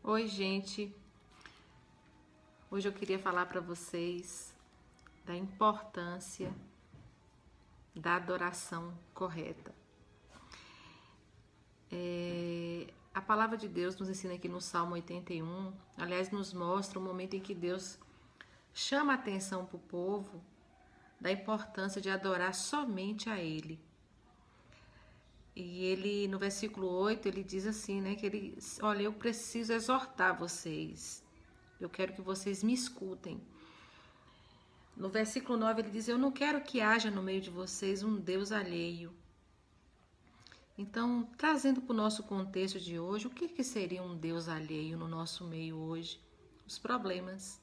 Oi, gente. Hoje eu queria falar para vocês da importância da adoração correta. A palavra de Deus nos ensina aqui no Salmo 81, aliás, nos mostra o momento em que Deus chama a atenção para o povo da importância de adorar somente a Ele. E ele, no versículo 8, ele diz assim, né, olha, eu preciso exortar vocês. Eu quero que vocês me escutem. No versículo 9 ele diz, eu não quero que haja no meio de vocês um Deus alheio. Então, trazendo para o nosso contexto de hoje, o que seria um Deus alheio no nosso meio hoje? Os problemas.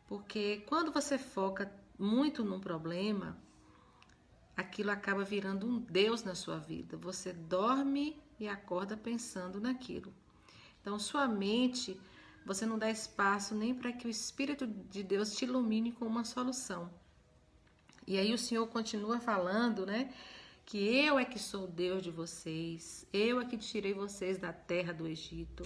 Porque quando você foca muito num problema, aquilo acaba virando um Deus na sua vida. Você dorme e acorda pensando naquilo. Então, sua mente, você não dá espaço nem para que o Espírito de Deus te ilumine com uma solução. E aí o Senhor continua falando, né? Que eu é que sou o Deus de vocês, eu é que tirei vocês da terra do Egito.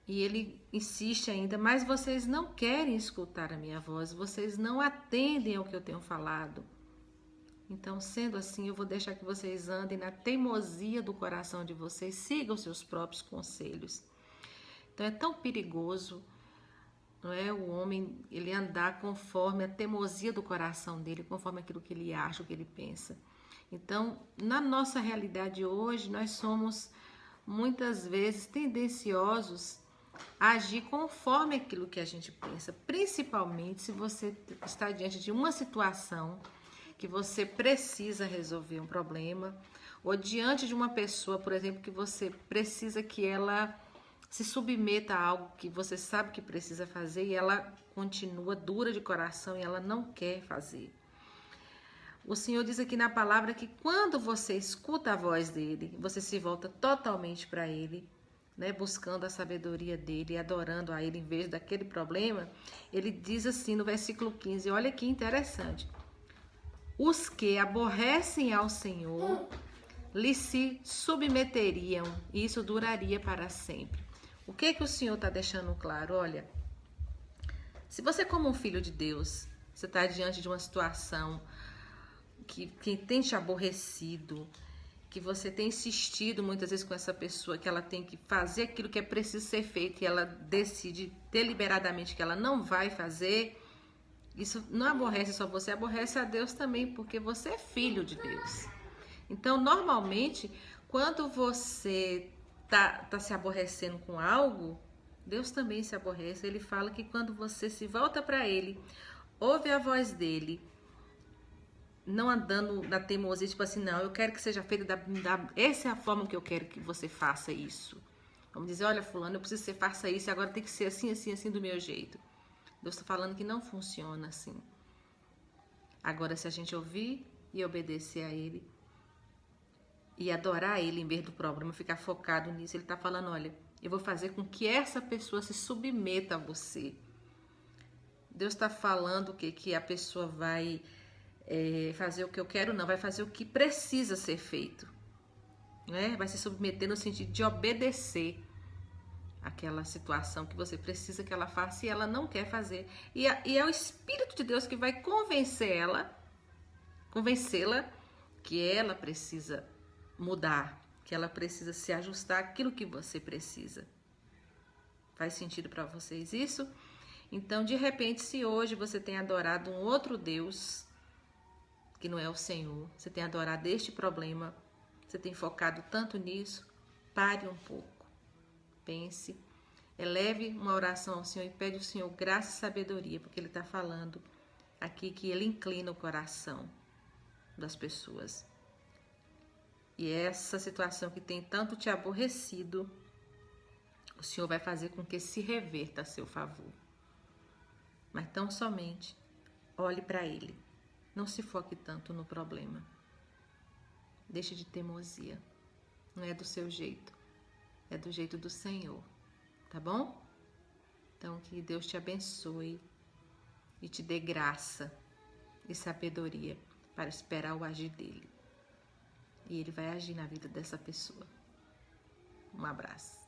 E ele insiste ainda, mas vocês não querem escutar a minha voz, vocês não atendem ao que eu tenho falado. Então, sendo assim, eu vou deixar que vocês andem na teimosia do coração de vocês, sigam seus próprios conselhos. Então, é tão perigoso, não é, o homem ele andar conforme a teimosia do coração dele, conforme aquilo que ele acha, o que ele pensa. Então, na nossa realidade hoje, nós somos muitas vezes tendenciosos a agir conforme aquilo que a gente pensa, principalmente se você está diante de uma situação que você precisa resolver um problema, ou diante de uma pessoa, por exemplo, que você precisa que ela se submeta a algo que você sabe que precisa fazer e ela continua dura de coração e ela não quer fazer. O Senhor diz aqui na palavra que quando você escuta a voz dele, você se volta totalmente para ele, né, buscando a sabedoria dele, adorando a ele em vez daquele problema. Ele diz assim no versículo 15, olha que interessante. Os que aborrecem ao Senhor lhe se submeteriam e isso duraria para sempre. O que o Senhor está deixando claro? Olha, se você como um filho de Deus, você está diante de uma situação que tem te aborrecido, que você tem insistido muitas vezes com essa pessoa, que ela tem que fazer aquilo que é preciso ser feito e ela decide deliberadamente que ela não vai fazer, isso não aborrece só você, aborrece a Deus também, porque você é filho de Deus. Então, normalmente, quando você tá se aborrecendo com algo, Deus também se aborrece. Ele fala que quando você se volta para Ele, ouve a voz dele, não andando na teimosia, tipo assim, não, eu quero que seja feito essa é a forma que eu quero que você faça isso. Vamos dizer, olha, fulano, eu preciso que você faça isso e agora tem que ser assim, assim, assim, do meu jeito. Deus está falando que não funciona assim. Agora, se a gente ouvir e obedecer a Ele e adorar Ele em vez do problema, ficar focado nisso, Ele está falando, olha, eu vou fazer com que essa pessoa se submeta a você. Deus está falando que a pessoa vai fazer o que eu quero, não, vai fazer o que precisa ser feito, né? Vai se submeter no sentido de obedecer aquela situação que você precisa que ela faça e ela não quer fazer. E é o Espírito de Deus que vai convencê-la que ela precisa mudar, que ela precisa se ajustar àquilo que você precisa. Faz sentido para vocês isso? Então, de repente, se hoje você tem adorado um outro Deus, que não é o Senhor, você tem adorado este problema, você tem focado tanto nisso, pare um pouco, pense, eleve uma oração ao Senhor e pede ao Senhor graça e sabedoria, porque Ele está falando aqui que Ele inclina o coração das pessoas. E essa situação que tem tanto te aborrecido, o Senhor vai fazer com que se reverta a seu favor. Mas tão somente olhe para Ele. Não se foque tanto no problema. Deixe de teimosia. Não é do seu jeito. É do jeito do Senhor. Tá bom? Então, que Deus te abençoe e te dê graça e sabedoria para esperar o agir dele. E Ele vai agir na vida dessa pessoa. Um abraço.